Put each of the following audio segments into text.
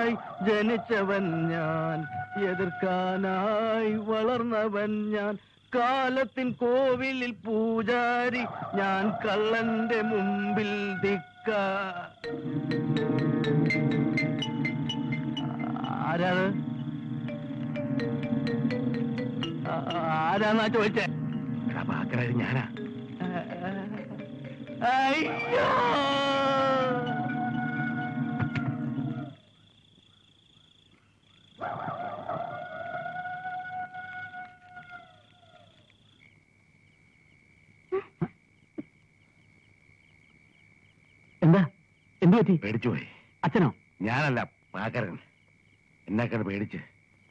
എതിർക്കാനായി ജനിച്ചവൻ ഞാൻ, എതിർക്കാനായി വളർന്നവൻ ഞാൻ. കാലത്തിൻ കോവിലിൽ പൂജാരി ഞാൻ, കള്ളന്റെ മുമ്പിൽ ആരാണ് ആരാന്നാ ചോദിച്ചേ? ഞാനാ. അയ്യോ, എന്താ? എന്തു പറ്റി? പേടിച്ചുപോയി. അച്ഛനോ? ഞാനല്ല, പാക്കരൻ. എന്നെക്കത് പേടിച്ച്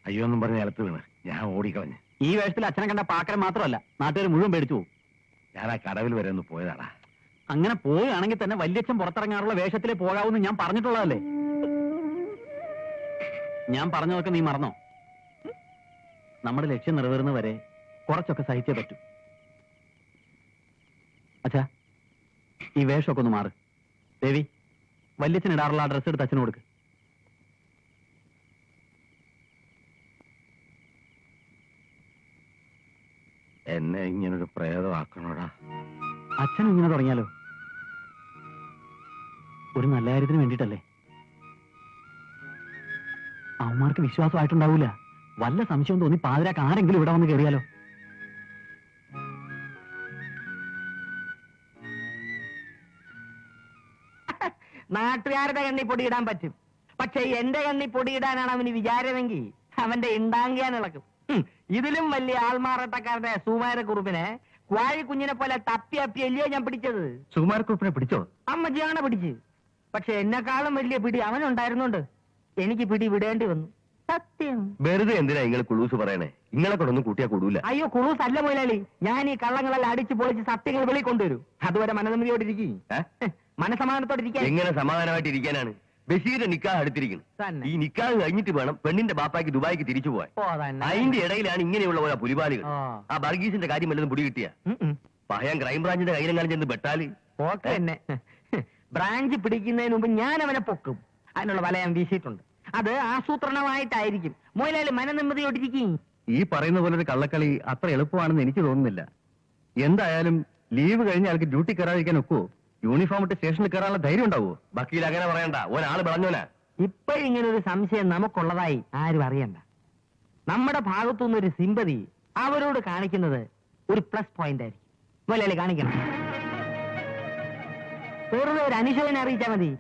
അയ്യോ എന്നും പറഞ്ഞ് നിലത്ത് വീണ് ഞാൻ ഓടിക്കളഞ്ഞ്. ഈ വേഷത്തിൽ അച്ഛനെ കണ്ട പാക്കരൻ മാത്രമല്ല, നാട്ടുകാർ മുഴുവൻ പേടിച്ചു പോകും. ഞാൻ ആ കടവിൽ വരെ ഒന്ന് പോയതാടാ. അങ്ങനെ പോവുകയാണെങ്കിൽ തന്നെ വല്യച്ഛൻ പുറത്തിറങ്ങാറുള്ള വേഷത്തിലേ പോകാവൂന്ന് ഞാൻ പറഞ്ഞിട്ടുള്ളതല്ലേ. ഞാൻ പറഞ്ഞതൊക്കെ നീ മറന്നോ? നമ്മുടെ ലക്ഷ്യം നിറവേറുന്നവരെ കുറച്ചൊക്കെ സഹിച്ചേ പറ്റൂ. അച്ഛാ, ഈ വേഷമൊക്കെ ഒന്ന് മാറ്. ദേവി, വല്യച്ഛൻ ഇടാറുള്ള ആ ഡ്രസ്സ് എടുത്ത് അച്ഛന് കൊടുക്ക്. എന്നെ ഇങ്ങനൊരു പ്രേതമാക്കണോടാ. അച്ഛനും ഇങ്ങനെ തുടങ്ങിയാലോ? ഒരു നല്ല കാര്യത്തിന് വേണ്ടിയിട്ടല്ലേ. അവന്മാർക്ക് വിശ്വാസമായിട്ടുണ്ടാവൂല. വല്ല സംശയം തോന്നി പാതിരാക്ക് ആരെങ്കിലും ഇവിടെ വന്ന് കയറിയാലോ? നാട്ടുകാരുടെ കണ്ണി പൊടിയിടാൻ പറ്റും, പക്ഷെ എന്റെ കണ്ണി പൊടിയിടാനാണ് അവന് വിചാരമെങ്കിൽ അവന്റെ ഇണ്ടാങ്കിയാൻ ഇളക്കും. ഇതിലും വലിയ ആൾമാറാട്ടക്കാരുടെ സുകുമാരക്കുറുപ്പിനെ വാഴി കുഞ്ഞിനെ പോലെ തപ്പി അപ്പി അല്ലയോ ഞാൻ പിടിച്ചത്. സുകുമാരക്കുറുപ്പിനെ പിടിച്ചോ? അമ്മജിയാണ് പിടിച്ച്. പക്ഷെ എന്നെക്കാളും വലിയ പിടി അവനുണ്ടായിരുന്നുണ്ട്. എനിക്ക് പിടി വിടേണ്ടി വന്നു. സത്യം. വെറുതെ എന്തിനാ നിങ്ങൾ കുളൂസ് പറയണേ? നിങ്ങളെ കൊണ്ടൊന്നും കൂട്ടിയാ കൂടൂല. അയ്യോ, കുളൂസ് അല്ല മുതലാളി. ഞാൻ ഈ കള്ളങ്ങളെല്ലാം അടിച്ചു പൊളിച്ച് സത്യങ്ങൾ വെളി കൊണ്ടുവരും. അതുവരെ മനസമിതിയോടിരിക്കും, മനസമാധാനത്തോടിരിക്കാൻ. എങ്ങനെ സമാധാനമായിട്ട് ഇരിക്കാനാണ്? ബഷീറിന്റെ നിക്കാഹ് അടുത്തിരിക്കുന്നു. ഈ നിക്കാഹ് കഴിഞ്ഞിട്ട് വേണം പെണ്ണിന്റെ ബാപ്പായ്ക്ക് ദുബായിക്ക് തിരിച്ചു പോവാൻ. അതിന്റെ ഇടയിലാണ് ഇങ്ങനെയുള്ള ഓരോ പുലിപാലുകൾ. ആ ബർഗീസിന്റെ കാര്യം വല്ലതും പിടി കിട്ടിയ പഹയാൻ ക്രൈംബ്രാഞ്ചിന്റെ കയ്യിലെങ്ങാനും ചെന്ന് പെട്ടാല് തന്നെ ബ്രാഞ്ച് പിടിക്കുന്നതിന് മുമ്പ് ഞാൻ അവനെ പൊക്കും. അതിനുള്ള വല ഞാൻ വീശിയിട്ടുണ്ട്. അത് ആസൂത്രണമായിട്ടായിരിക്കും. മുതലാളി മനനിമ്മതിയോട്ടിരിക്കും. ഈ പറയുന്ന പോലെ ഒരു കള്ളക്കളി അത്ര എളുപ്പമാണെന്ന് എനിക്ക് തോന്നുന്നില്ല. എന്തായാലും ലീവ് കഴിഞ്ഞ ആൾക്ക് ഡ്യൂട്ടി കയറാതിരിക്കാൻ ഒക്കുവോ? യൂണിഫോം ഇട്ട് സ്റ്റേഷനിൽ കയറാനുള്ള ധൈര്യം ഉണ്ടാവോ? വക്കീൽ അങ്ങനെ പറയണ്ട, ഒരാള് പറഞ്ഞോനാ. ഇപ്പോഴിങ്ങനെ ഒരു സംശയം നമുക്കുള്ളതായി ആരും അറിയണ്ട. നമ്മുടെ ഭാഗത്തുനിന്നൊരു സിമ്പതി അവരോട് കാണിക്കുന്നത് ഒരു പ്ലസ് പോയിന്റ് ആയിരിക്കും. മുതലാളി കാണിക്കണം. വെറുതെ ഒരു അനുശോചനം അറിയിച്ചാൽ മതി.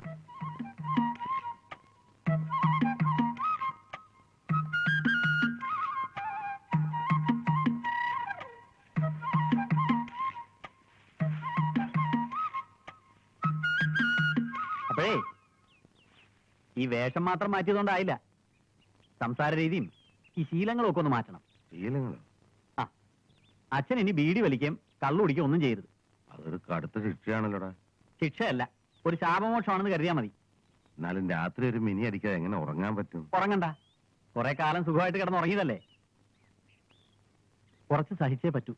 അപ്പോഴേ ഈ വേഷം മാത്രം മാറ്റിയതുകൊണ്ടായില്ല. സംസാര രീതിയും ഈ ശീലങ്ങളും ഒക്കെ ഒന്ന് മാറ്റണം. ശീലങ്ങളോ? ആ, അച്ഛൻ ഇനി ബീഡി വലിക്കുകയും കള്ളു കുടിക്കുകയും ഒന്നും ചെയ്യരുത്. അതൊരു കടുത്ത ശിക്ഷയാണല്ലോടാ. ശിക്ഷയല്ല, ഒരു ശാപമോക്ഷമാണെന്ന് കരുതിയാൽ മതി. എന്നാലും രാത്രി ഒരു മിനി അടിക്കാതെ എങ്ങനെ ഉറങ്ങാൻ പറ്റും? ഉറങ്ങണ്ട, കുറെ കാലം സുഖമായിട്ട് കിടന്ന് ഉറങ്ങിയതല്ലേ. കുറച്ച് സഹിച്ചേ പറ്റൂ.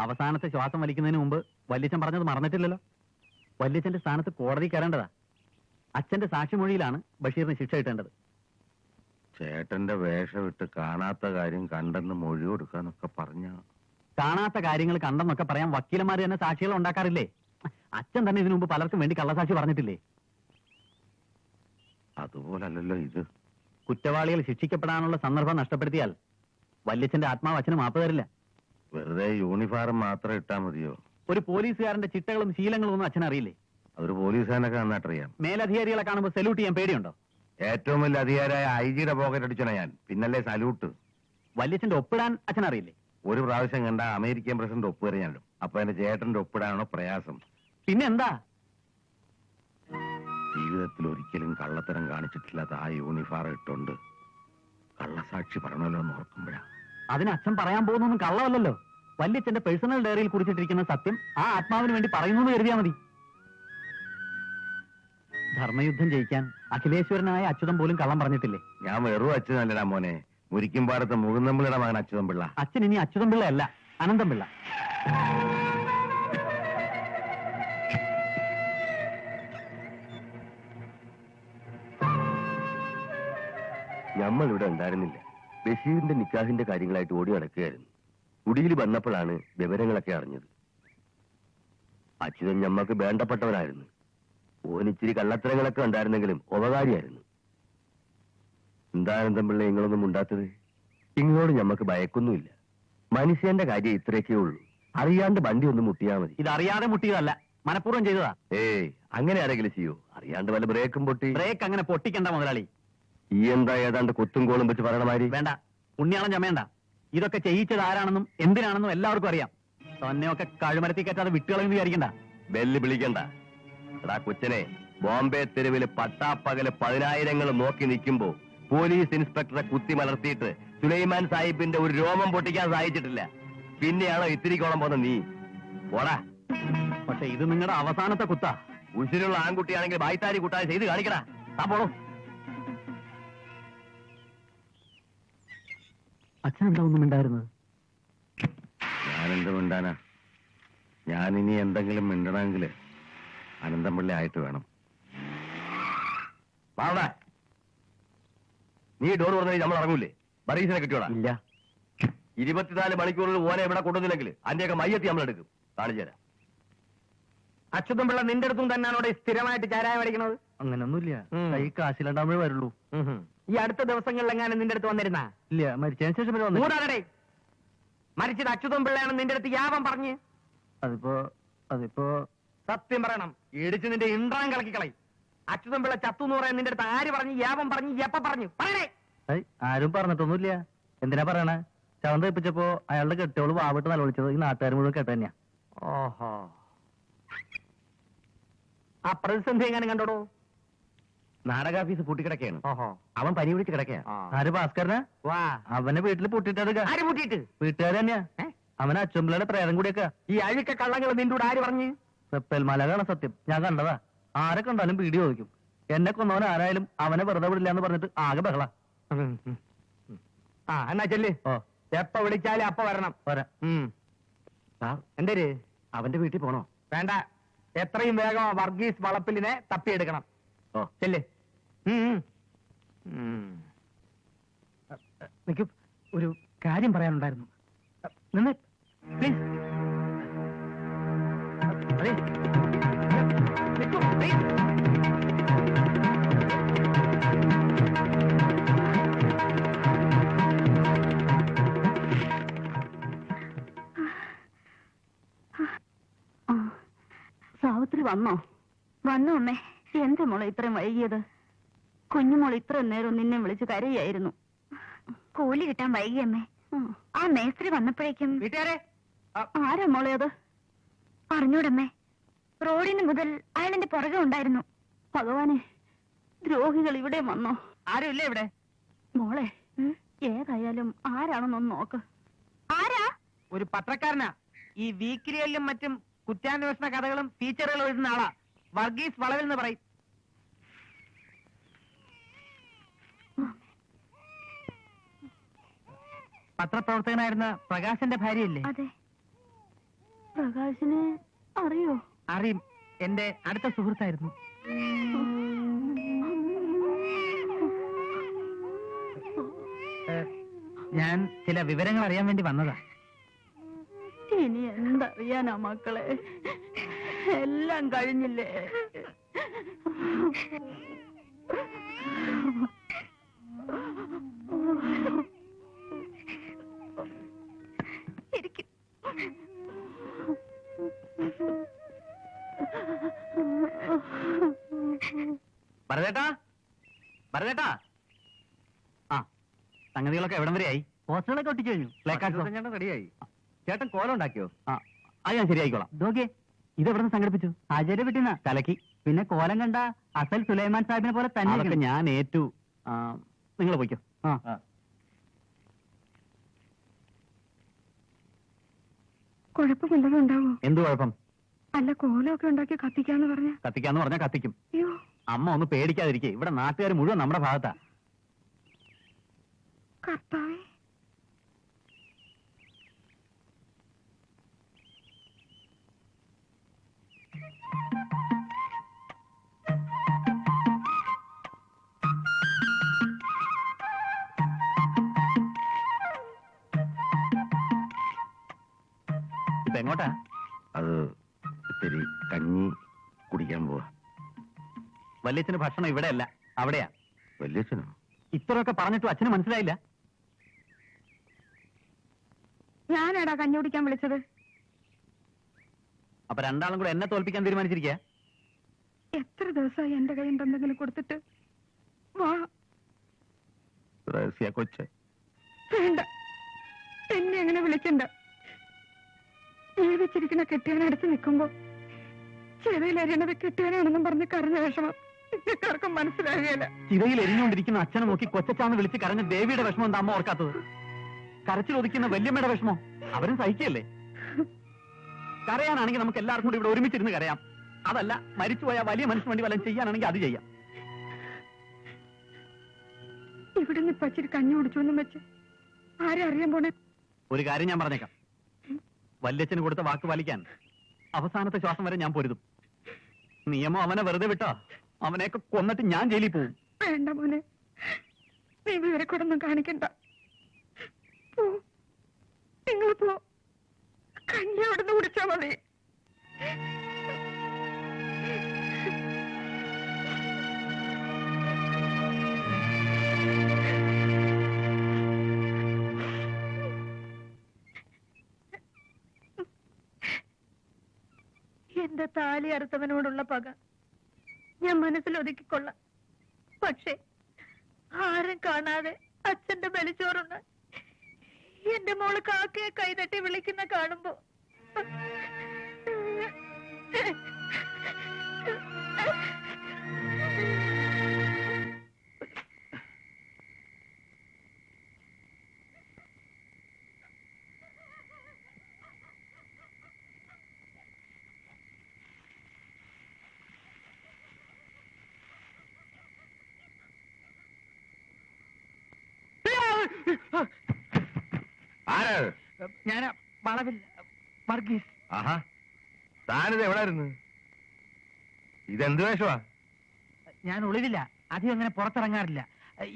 അവസാനത്തെ ശ്വാസം വലിക്കുന്നതിന് മുമ്പ് വല്യച്ഛൻ പറഞ്ഞത് മറന്നിട്ടില്ലല്ലോ. വല്യച്ഛന്റെ സ്ഥാനത്ത് കോടതി കയറേണ്ടതാ. അച്ഛന്റെ സാക്ഷിമൊഴിയിലാണ് ബഷീറിന് ശിക്ഷ കിട്ടേണ്ടത്. ചേട്ടന്റെ വേഷം ഇട്ട് കാണാത്ത കാര്യം കണ്ടെന്ന് മൊഴി കൊടുക്കാന്നൊക്കെ പറഞ്ഞ. കാണാത്ത കാര്യങ്ങൾ കണ്ടെന്നൊക്കെ പറയാൻ വക്കീലന്മാർ തന്നെ സാക്ഷികൾ ഉണ്ടാക്കാറില്ലേ? അച്ഛൻ തന്നെ ഇതിനു മുമ്പ് പലർക്കും വേണ്ടി കള്ളസാക്ഷി പറഞ്ഞിട്ടില്ലേ? അതുപോലല്ലോ ഇത്. കുറ്റവാളികൾ ശിക്ഷിക്കപ്പെടാനുള്ള സന്ദർഭം നഷ്ടപ്പെടുത്തിയാൽ വല്യച്ഛന്റെ ആത്മാവ് അച്ഛന് മാപ്പ് തരില്ല. വെറുതെ യൂണിഫോം മാത്രം ഇട്ടാ മതിയോ? ഒരു പോലീസുകാരന്റെ ചിട്ടകളും ശീലങ്ങളും ഒന്നും അച്ഛൻ അറിയില്ലേ? അതൊരു പോലീസുകാരനൊക്കെ നന്നായിട്ടറിയാം. മേലധികാരികളെ കാണുമ്പോൾ സല്യൂട്ട് ചെയ്യാൻ പേടിയുണ്ടോ? ഏറ്റവും വലിയ അധികാരിയായ IG-യുടെ പോക്കറ്റ് അടിച്ചോണ ഞാൻ, പിന്നല്ലേ സല്യൂട്ട്. വല്യച്ഛന്റെ ഒപ്പിടാൻ അച്ഛൻ അറിയില്ലേ? ഒരു പ്രാവശ്യം കണ്ട അമേരിക്കൻ പ്രസിഡന്റ് ഒപ്പുവരെ ഞാനും. അപ്പൊ എന്റെ ചേട്ടന്റെ ഒപ്പിടാണോ പ്രയാസം? പിന്നെന്താ? ജീവിതത്തിൽ ഒരിക്കലും കള്ളത്തരം കാണിച്ചിട്ടില്ലാത്ത ആ യൂണിഫോം ഇട്ടുണ്ട് കള്ളസാക്ഷി പറഞ്ഞല്ലോ എന്ന് ഓർക്കുമ്പോഴാ. അതിന് അച്ഛൻ പറയാൻ പോകുന്നൊന്നും കള്ളമല്ലല്ലോ. വല്യച്ഛന്റെ പേഴ്സണൽ ഡയറിയിൽ കുറിച്ചിട്ടിരിക്കുന്ന സത്യം ആ ആത്മാവിന് വേണ്ടി പറയുന്നു കരുതിയാ മതി. ധർമ്മയുദ്ധം ജയിക്കാൻ അഖിലേശ്വരനായ അച്യുതൻ പോലും കള്ളം പറഞ്ഞിട്ടില്ലേ? ഞാൻ വെറും അച്യുതനല്ലടാ മോനെ, മുരിക്കും പാടത്ത് മുകുന്ദമ്പിള്ളയുടെ മകൻ അച്യുതൻ പിള്ള. അച്ഛൻ ഇനി അച്യുതൻ പിള്ള അല്ല, അനന്തം പിള്ള. ഞമ്മളിവിടെ ഉണ്ടായിരുന്നില്ല. ബഷീറിന്റെ നിക്കാഹിന്റെ കാര്യങ്ങളായിട്ട് ഓടി നടക്കുകയായിരുന്നു. കുടിയിൽ വന്നപ്പോഴാണ് വിവരങ്ങളൊക്കെ അറിഞ്ഞത്. അച്യുതൻ ഞമ്മക്ക് വേണ്ടപ്പെട്ടവനായിരുന്നു. ഓനിച്ചിരി കള്ളത്തരങ്ങളൊക്കെ ഉണ്ടായിരുന്നെങ്കിലും ഉപകാരിയായിരുന്നു. എന്താനന്ദം പിള്ള നിങ്ങളൊന്നും ഉണ്ടാത്തത്? ഇങ്ങോട് ഞമ്മക്ക് ഭയക്കൊന്നുമില്ല. മനുഷ്യന്റെ കാര്യം ഇത്രയൊക്കെ ഉള്ളൂ. അറിയാണ്ട് വണ്ടി ഒന്ന് മുട്ടിയാ മതി. ഇതറിയാതെ മുട്ടിയതല്ല, മനഃപൂർവ്വം ചെയ്തതാ. ഏയ്, അങ്ങനെ ആരെങ്കിലും ചെയ്യൂ? അറിയാണ്ട് വല്ല ബ്രേക്കും പൊട്ടി? ബ്രേക്ക് അങ്ങനെ പൊട്ടിക്കണ്ട മുതലാളി. ഈ എന്താ ഏതാണ്ട് കൊത്തും കോളും വെച്ച് പറയണ മാതിരി? വേണ്ട, ഉണ്ണിയാളം ചമയണ്ട. ഇതൊക്കെ ചെയ്യിച്ചത് ആരാണെന്നും എന്തിനാണെന്നും എല്ലാവർക്കും അറിയാം. തന്നെയൊക്കെ കഴുമരത്തി കയറ്റാതെ വിട്ടുകളെന്ന് വിചാരിക്കണ്ട. ബെല്ല് വിളിക്കണ്ട. എടാ കൊച്ചനെ, ബോംബെ തെരുവില് പട്ടാപ്പകല് 10,000 നോക്കി നിൽക്കുമ്പോ പോലീസ് ഇൻസ്പെക്ടറെ കുത്തി മലർത്തിയിട്ട് സുലൈമാൻ സാഹിബിന്റെ ഒരു രോമം പൊട്ടിക്കാൻ സഹായിച്ചിട്ടില്ല. പിന്നെയാണോ ഇത്തിരിക്കോളം പോന്ന നീ? പോടാ. പക്ഷെ ഇത് നിങ്ങളുടെ അവസാനത്തെ കുത്താ. ഉശിരുള്ള ആൺകുട്ടിയാണെങ്കിൽ ബായ്ത്താരി കൂട്ടാതെ ചെയ്ത് കാണിക്കടാ. താ പോളൂ. അച്ഛൻ എന്താ ഒന്നും ഉണ്ടായിരുന്നത്? ഞാനെന്ത് മിണ്ടാനാ? ഞാനിനി എന്തെങ്കിലും മിണ്ടണമെങ്കിൽ അനന്തംപിള്ളി ആയിട്ട് വേണം. വാടാ. നീ ഡോർ പറഞ്ഞാൽ നമ്മൾ ഇറങ്ങൂലേ? ബറീസിനെ കിട്ടിയോടാ? ഇല്ല. 24 മണിക്കൂറിൽ ഓനെ എവിടെ കൊണ്ടുവന്നില്ലെങ്കിൽ അതിന്റെയൊക്കെ മയ്യത്തി നമ്മളെടുക്കും. കാണിച്ചു തരാം. അച്യുതൻ പിള്ള നിന്റെ അടുത്തും തന്നെയാണോ സ്ഥിരമായിട്ട് ചാരായ മേടിക്കണത്? അങ്ങനൊന്നുമില്ല. കൈ കാശിലുണ്ടാകുമ്പോഴേ വരുള്ളൂ. ഈ അടുത്ത ദിവസങ്ങളിലെങ്ങാനും നിന്റെ അടുത്ത് വന്നിരുന്നാ? ഇല്ല, മരിച്ചതിന് ശേഷം വരെ വന്നു. കൂടാതെ മരിച്ചത് അച്യുതൻ പിള്ളയാണ് നിന്റെ അടുത്ത് യാപം പറഞ്ഞ്? അതിപ്പോ സത്യം പറയണം, ഇടിച്ച് നിന്റെ ഇൻട്രാൻ കളക്കിക്കളയും. അച്യുതൻ പിള്ള ചത്തു എന്ന് പറയാൻ നിന്റെ അടുത്ത് ആര് പറഞ്ഞു? യാപം പറഞ്ഞു? എപ്പ പറഞ്ഞു? പറയണേ. ആരും പറഞ്ഞിട്ടൊന്നുമില്ല. എന്തിനാ പറയണേ? ശവം തെപ്പിച്ചപ്പോ അയാളുടെ കെട്ടിയോള് വാവിട്ട് നിലവിളിച്ചത് ഈ നാട്ടുകാർ മുഴുവൻ കേട്ട തന്നെയാ. ഓഹോ, ആ പ്രതിസന്ധി എങ്ങനെ കണ്ടോടോ? നാടകാഫീസ് പൂട്ടിക്കിടക്കുകയാണ്. ഓഹോ, അവൻ പനി പിടിച്ച് കിടക്കുക. ആര്? ഭാസ്കരനാ? വാ. അവനെ വീട്ടിൽ പൂട്ടിട്ടത് ആര് പൂട്ടിയിട്ട്? വീട്ടുകാർ തന്നെയാ. അവനെ അച്ചുമ്പിള്ളയുടെ പ്രേതം കൂടിയൊക്കെ. ഈ അഴുക്ക കള്ളങ്ങൾ നിന്റെ കൂടെ ആര് പറഞ്ഞു? സെപ്പൽമലകാണ് സത്യം. ഞാൻ കണ്ടതാ. ആരെ കണ്ടാലും പീടി ചോദിക്കും. എന്നെ കൊന്നവൻ ആരായാലും അവനെ വെറുതെ വിടില്ല എന്ന് പറഞ്ഞിട്ട് ആകെ ബഹള. ആ, എന്നാ ചെല്ല്. ഓ, എപ്പ വിളിച്ചാലും അപ്പ വരണം. വരാം. എന്തേര്? അവന്റെ വീട്ടിൽ പോണോ? വേണ്ട, എത്രയും വേഗം വർഗീസ് വളപ്പിലിനെ തപ്പിയെടുക്കണം. ഓ, ചെല്ല്. എനിക്ക് ഒരു കാര്യം പറയാനുണ്ടായിരുന്നു. നിന്ന് പ്ലീസ്. സാവിത്രി വന്നോ? വന്നു അമ്മേ. എന്റെ മോളെ ഇത്രയും വൈകിയത്? കുഞ്ഞുമോൾ ഇത്രയും നേരം നിന്നെ വിളിച്ച് കരയായിരുന്നു. കൂലി കിട്ടാൻ വൈകിയമ്മേ. ആ മേസ്ത്രി വന്നപ്പോഴേക്കും. വീട്ടുകാരെ, ആരാ മോളെ അത്? പറഞ്ഞൂടമ്മേ. റോഡിന് മുതൽ അയാളെന്റെ പുറകെ ഉണ്ടായിരുന്നു. ഭഗവാനെ, ദ്രോഹികൾ ഇവിടെ വന്നോ? ആരും ഇല്ല ഇവിടെ. മോളെ, ഏതായാലും ആരാണെന്നൊന്ന് നോക്ക്. ആരാ? ഒരു പത്രക്കാരനാ. ഈ വീക്കിലിയിലും മറ്റും കുറ്റാന്വേഷണ കഥകളും ഫീച്ചറുകളും എഴുതുന്ന ആളാ. വർഗീസ് വളവിൽ എന്ന് പറയും. പത്രപ്രവർത്തകനായിരുന്ന പ്രകാശന്റെ ഭാര്യയല്ലേ? അതെ. പ്രകാശിനെ അറിയോ? അറിയും. എന്റെ അടുത്ത സുഹൃത്തായിരുന്നു. ഞാൻ ചില വിവരങ്ങൾ അറിയാൻ വേണ്ടി വന്നതാ. ഇനി എന്തറിയാനാ മക്കളെ? എല്ലാം കഴിഞ്ഞില്ലേ? ഭരതേട്ടാ, ഭരതേട്ടാ. ആ, സംഗതികളൊക്കെ എവിടം വരെയായി? പോസ്റ്ററുകളൊക്കെ ഒട്ടിച്ചു കഴിഞ്ഞു. ചേട്ടൻ റെഡിയായി. ചേട്ടൻ കോലം ഉണ്ടാക്കിയോ? അത് ഞാൻ ശരിയായിക്കോളാം. നോക്കിയേ, ഇതെവിടെ സംഘടിപ്പിച്ചു? ആചാര്യ വീട്ടിൽ നിന്നാ. കലക്കി. പിന്നെ കോലം കണ്ട അസൽ സുലൈമാൻ സാഹിബിനെ പോലെ തന്നെ. ഞാൻ ഏറ്റു. നിങ്ങൾ പോയിക്കോ. കുഴപ്പമില്ലതും ഉണ്ടാവോ? എന്ത് കുഴപ്പം? അല്ല, കോലമൊക്കെ ഉണ്ടാക്കി കത്തിക്കാന്ന് പറഞ്ഞ. കത്തിക്കാന്ന് പറഞ്ഞാൽ കത്തിക്കും. അയ്യോ, അമ്മ ഒന്ന് പേടിക്കാതിരിക്കേ. ഇവിടെ നാട്ടുകാർ മുഴുവൻ നമ്മുടെ ഭാഗത്താ. കർത്താവേ. ഇനിയിപ്പോ എങ്ങോട്ടാ? അത് ഇത്തിരി കഞ്ഞി കുടിക്കാൻ പോവാ. വല്യച്ഛന് ഭക്ഷണം ഇവിടെ അല്ല, അവിടെയാ. വല്യച്ഛനോ? ഇത്രയൊക്കെ പറഞ്ഞിട്ടും അച്ഛന് മനസ്സിലായില്ല. ഞാനാടാ കഞ്ഞി കുടിക്കാൻ വിളിച്ചത്. അപ്പൊ രണ്ടാളും കൂടെ എന്നെ തോൽപ്പിക്കാൻ തീരുമാനിച്ചിരിക്കുക. എത്ര ദിവസമായി എന്റെ കയ്യിൽ എന്തെങ്കിലും കൊടുത്തിട്ട്? വാ. കൊച്ചെ വേണ്ട, എന്നെ അങ്ങനെ വിളിക്കണ്ട. ജീവിച്ചിരിക്കുന്ന കെട്ടിയവനടുത്ത് നിൽക്കുമ്പോ ചെറിയിൽ എറിയണത് കെട്ടിയവനാണെന്നും പറഞ്ഞ് കരഞ്ഞ വിഷമം നിങ്ങൾക്കാർക്കും മനസ്സിലാകുകയില്ല. ചിതയിൽ എരിഞ്ഞുകൊണ്ടിരിക്കുന്ന അച്ഛനെ നോക്കി കൊച്ചാന്ന് വിളിച്ച് കരഞ്ഞ ദേവിയുടെ വിഷമം എന്താ അമ്മ ഓർക്കാത്തത്? കരച്ചിലൊതുക്കുന്ന വല്യമ്മയുടെ വിഷമം അവരും സഹിക്കല്ലേ? കരയാനാണെങ്കിൽ നമുക്ക് എല്ലാവർക്കും കൂടി ഇവിടെ ഒരുമിച്ചിരുന്ന് കരയാം. അതല്ല, മരിച്ചുപോയ വലിയ മനുഷ്യന് വേണ്ടി വല്ലതും ചെയ്യാനാണെങ്കിൽ അത് ചെയ്യാം. ഇവിടെ നിന്ന് പച്ചിരി കഞ്ഞി കുടിച്ചോന്നും വെച്ച് ആരെ അറിയാൻ പോണേ? ഒരു കാര്യം ഞാൻ പറഞ്ഞേക്കാം, വല്യച്ഛന് കൊടുത്ത വാക്ക് പാലിക്കാൻ അവസാനത്തെ ശ്വാസം വരെ ഞാൻ പൊരുതും. നിയമം അവനെ വെറുതെ വിട്ടോ അവനെയൊക്കെ കൊന്നിട്ട് ഞാൻ ജയിലിൽ പോവും. വേണ്ട മോനെ, നീ ഇവരെ കൂടെ ഒന്നും കാണിക്കണ്ട. പോ, നിങ്ങൾ പോ. കഞ്ഞി അവിടുന്ന് കുടിച്ചാ മതി. എന്റെ താലി അറുത്തവനോടുള്ള പക ഞാൻ മനസ്സിൽ ഒതുക്കിക്കൊള്ളാം. പക്ഷേ ആരും കാണാതെ അച്ഛന്റെ ബലിച്ചോറുണ്ട് എന്റെ മോള് കാക്കയെ കൈതട്ടി വിളിക്കുന്ന കാണുമ്പോ ആരാ? ഞാൻ വളവിൽ വർഗീസ്. ആഹാ, താനിത് എവിടായിരുന്നു? ഇതെന്ത് വേഷമാ? ഞാൻ ഒളിവില്ല, അധികം അങ്ങനെ പുറത്തിറങ്ങാറില്ല.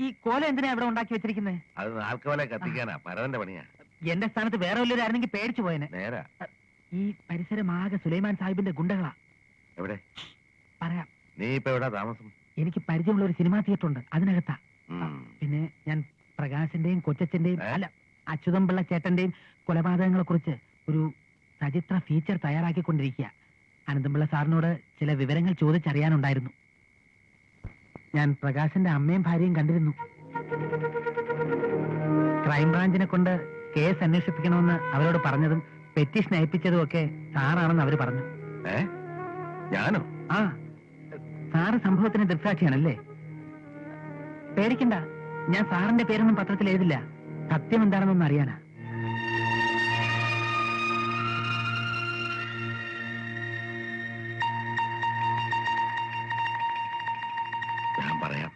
ഈ കോല എന്തിനാ ഇവിടെ ഉണ്ടാക്കി വെച്ചിരിക്കുന്നത്? അത് നാൽക്കവലെ കത്തിക്കാനാ, പരവന്റെ പണിയാ. എന്റെ സ്ഥാനത്ത് വേറെ വല്ലവരായിരുന്നെങ്കിൽ പേടിച്ചു പോയനെ. നേരാ. ഈ പരിസരം ആകെ സുലൈമാൻ സാഹിബിന്റെ ഗുണ്ടകളാ. എവിടെ? പറയാം. നീ ഇപ്പൊ എവിടാ താമസം? എനിക്ക് പരിചയമുള്ള ഒരു സിനിമാ തിയേറ്റർ ഉണ്ട്, അതിനകത്താ. ഉം. പിന്നെ ഞാൻ പ്രകാശന്റെയും കൊച്ചച്ഛന്റെയും ഏ? അല്ല അച്യുതംപിള്ള ചേട്ടന്റെയും കൊലപാതകങ്ങളെ കുറിച്ച് ഒരു സചിത്ര ഫീച്ചർ തയ്യാറാക്കിക്കൊണ്ടിരിക്കുക. അനന്തപിള്ള സാറിനോട് ചില വിവരങ്ങൾ ചോദിച്ചറിയാനുണ്ടായിരുന്നു. ഞാൻ പ്രകാശന്റെ അമ്മയും ഭാര്യയും കണ്ടിരുന്നു. ക്രൈംബ്രാഞ്ചിനെ കൊണ്ട് കേസ് അന്വേഷിപ്പിക്കണമെന്ന് അവരോട് പറഞ്ഞതും പെറ്റീഷൻ അയപ്പിച്ചതും ഒക്കെ സാറാണെന്ന് അവര് പറഞ്ഞു. ഞാനോ? ആ, സാറ് സംഭവത്തിന് ദൃക്സാക്ഷിയാണല്ലേ? പേടിക്കണ്ട, ഞാൻ സാറിന്റെ പേരൊന്നും പത്രത്തിൽ എഴുതില്ല. സത്യം എന്താണെന്നൊന്നും അറിയാനാ. ഞാൻ പറയാം.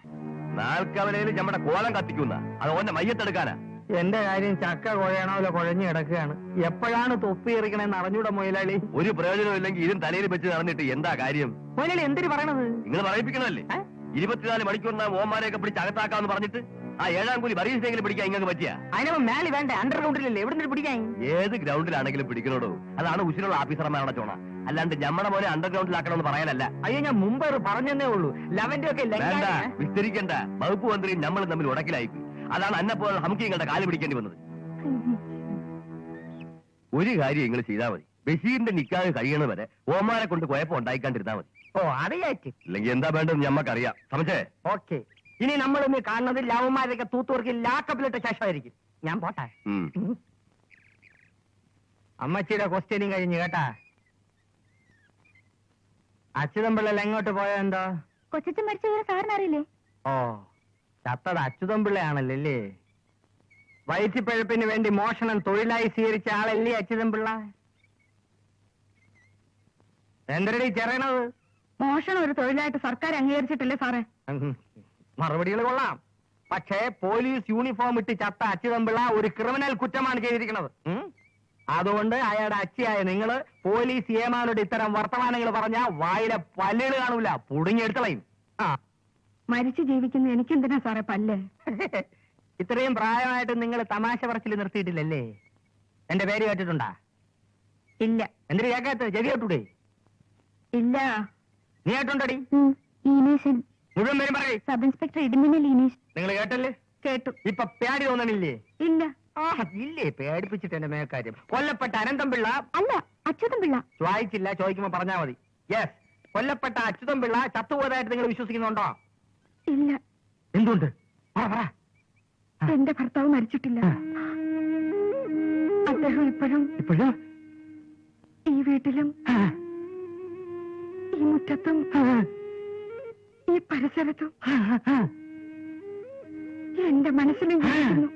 നാൽക്കവലയിൽ നമ്മുടെ കോലം കത്തിക്കുന്ന അത് ഓന്റെ മയ്യത്തെടുക്കാനാ. എന്റെ കാര്യം ചക്ക കുഴയണോ കുഴഞ്ഞു കിടക്കുകയാണ്. എപ്പോഴാണ് തൊപ്പി എറിക്കണെന്ന് അറിഞ്ഞൂടെ മുതലാളി? ഒരു പ്രയോജനം ഇല്ലെങ്കിൽ ഇതും തലയിൽ വെച്ച് നടന്നിട്ട് എന്താ കാര്യം? മുതലാളി എന്തിനു പറയണത്? നിങ്ങൾ പറയിപ്പിക്കണമല്ലേ? 24 മണിക്കൂറിന് ഓമാരെയൊക്കെ പിടിച്ച് അകത്താക്കാന്ന് പറഞ്ഞിട്ട് ആ 7-ാം കൂലി ബറീസിനെങ്കിലും പിടിക്കാൻ ഇങ്ങനെ പറ്റിയ? അതിനോ മേളി വേണ്ട, അണ്ടർഗ്രൗണ്ടിലല്ലേ, എവിടെ നിന്ന് പിടിക്കാൻ? ഏത് ഗ്രൗണ്ടിലാണെങ്കിലും പിടിക്കണോടോ. അതാണ് ഉശിലുള്ള ഓഫീസർമാരുടെ ചോണ. അല്ലാണ്ട് ഞമ്മടെ പോലെ അണ്ടർഗ്രൗണ്ടിലാക്കണമെന്ന് പറയാനല്ല. അയ്യോ, ഞാൻ മുമ്പ് പറഞ്ഞതേ ഉള്ളൂ. ലെവന്റെ ഒക്കെ വേണ്ട, വിസ്തരിക്കണ്ട. വകുപ്പ് മന്ത്രിയും നമ്മളും തമ്മിൽ ഉടക്കിലായിപ്പോയി. അതാണ് അന്നെപ്പോലെ ഹംകിങ്ങളുടെ കാല് പിടിക്കേണ്ടി വന്നത്. ഒരു കാര്യം നിങ്ങൾ ചെയ്താൽ മതി. ബഷീറിന്റെ നിക്കാഹ് കഴിയണവരെ ഓമാരെ കൊണ്ട് കുഴപ്പം ഉണ്ടായിക്കാണ്ടിരുന്നാ മതി. ഓ, അറിയാറ്റ്. ഇല്ലെങ്കിൽ എന്താ വേണ്ടതെന്ന് ഞമ്മക്കറിയാം. സമച്ചേ? ഓക്കെ. ഇനി നമ്മളൊന്ന് കാണുന്നത് ലവന്മാരൊക്കെ തൂത്തുവർക്ക് ലാക്കപ്പിലിട്ട ശേഷമായിരിക്കും. ഞാൻ പോട്ടെ. അമ്മച്ചിയുടെ ക്വസ്റ്റ്യനും കഴിഞ്ഞു കേട്ടാ. അച്യുതംപിള്ള എങ്ങോട്ട് പോയോ എന്തോ? കൊച്ചച്ഛൻ മരിച്ച വിവരം സാറിന് അറിയില്ലേ? ഓ, ചത്തത് അച്യുതംപിള്ളയാണല്ലോ അല്ലേ? വയറ്റിപ്പഴപ്പിന് വേണ്ടി മോഷണം തൊഴിലായി സ്വീകരിച്ച ആളല്ലേ അച്യുതംപിള്ള? എന്തരടി ചെറയണത്? മോഷണം ഒരു തൊഴിലായിട്ട് സർക്കാർ അംഗീകരിച്ചിട്ടില്ലേ സാറേ? മറുപടികൾ കൊള്ളാം. പക്ഷേ പോലീസ് യൂണിഫോം ഇട്ട് ചത്ത അച്യുതംപിള്ള ഒരു ക്രിമിനൽ കുറ്റമാണ് ചെയ്തിരിക്കുന്നത്. അതുകൊണ്ട് അയാളുടെ അച്ഛയായ നിങ്ങള് പോലീസ് ഏമാനോട് ഇത്തരം വർത്തമാനങ്ങൾ പറഞ്ഞ വായിലെ പല്ലുകൾ കാണൂല, പുടുങ്ങിയെടുത്തളയും. ആ, മരിച്ചു ജീവിക്കുന്ന എനിക്കെന്തിനാ സാറേ പല്ല്? ഇത്രയും പ്രായമായിട്ട് നിങ്ങൾ തമാശ പറച്ചിൽ നിർത്തിയിട്ടില്ലല്ലേ? എന്റെ പേര് കേട്ടിട്ടുണ്ടാ? ഇല്ല. എന്തിനു കേൾക്കാത്ത? ചെവി കേട്ടൂടെ? ഇല്ല. നീ കേട്ടുണ്ടടി? ലീനേശൻ. മുഴുവൻ പേരും പറയേ. സബ് ഇൻസ്പെക്ടർ ഇടിമിന്ന ലീനേഷ്. നിങ്ങൾ കേട്ടല്ലേ? കേട്ടു. ഇപ്പൊ പേടി തോന്നണില്ലേ? ഇല്ല. ഇല്ലേ? പേടിപ്പിച്ചിട്ട് എന്റെ മേക്കാര്യം. കൊല്ലപ്പെട്ട അനന്തംപിള്ള. അല്ല, അച്യുതൻ പിള്ള. ചോദിച്ചില്ല, ചോദിക്കുമ്പോ പറഞ്ഞാ മതി. യെസ്, കൊല്ലപ്പെട്ട അച്യുതംപിള്ള ചത്തുപോയതായിട്ട് നിങ്ങൾ വിശ്വസിക്കുന്നുണ്ടോ? ഇല്ല. എന്തുകൊണ്ട്? പറ പറ. എന്റെ ഭർത്താവ് മരിച്ചിട്ടില്ല. അദ്ദേഹം ഇപ്പോഴും ഈ വീട്ടിലും ഈ മുറ്റത്തും ഈ പരിസരത്തും എന്റെ മനസ്സിലും ജീവിക്കുന്നു.